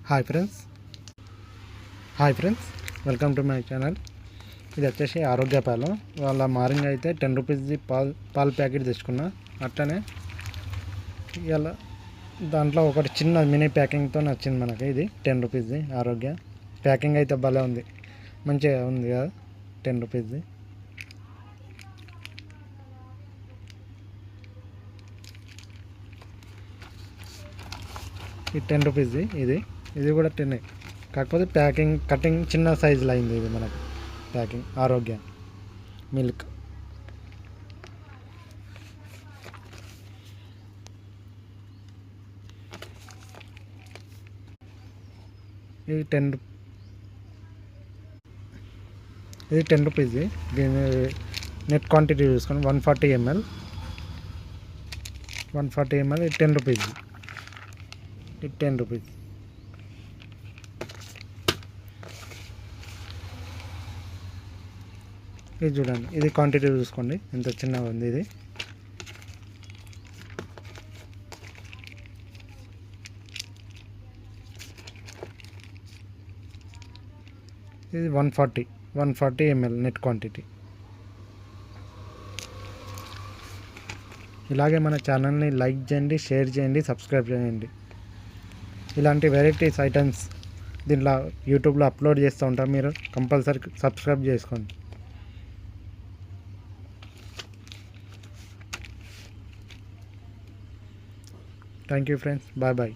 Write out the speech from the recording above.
Hi friends hi friends welcome to my channel. ఇది వచ్చేసి ఆరోగ్య పాలు. వాళ్ళ మార్నింగ్ అయితే 10 రూపీస్ది పాల ప్యాకెట్ తెచ్చుకున్నా. అట్లనే ఇలా దాంట్లో ఒకటి చిన్న మినీ ప్యాకింగ్తో వచ్చింది మనకి. ఇది 10 రూపీస్ది ఆరోగ్య ప్యాకింగ్ అయితే భలే ఉంది, మంచిగా ఉంది కదా. 10 రూపీస్ది ఈ 10 రూపీస్ది ఇది కూడా 10, కాకపోతే ప్యాకింగ్ కటింగ్ చిన్న సైజులో అయింది. ఇది మనకు ప్యాకింగ్ ఆరోగ్య మిల్క్. ఇది 10 రూపీస్ది. దీని నెట్ క్వాంటిటీ చూసుకొని 140 ml ఇది 10 రూపీస్. ఇది 10 రూపీస్. ఇది చూడండి, ఇది క్వాంటిటీ చూసుకోండి ఎంత చిన్నగా ఉంది. ఇది 140 ml నెట్ క్వాంటిటీ. ఇలాగే మన ఛానల్ని లైక్ చేయండి, షేర్ చేయండి, సబ్స్క్రైబ్ చేయండి. ఇలాంటి వెరైటీస్ ఐటమ్స్ దీంట్లో యూట్యూబ్లో అప్లోడ్ చేస్తూ ఉంటాం. మీరు కంపల్సరీ సబ్స్క్రైబ్ చేసుకోండి. Thank you friends, bye bye.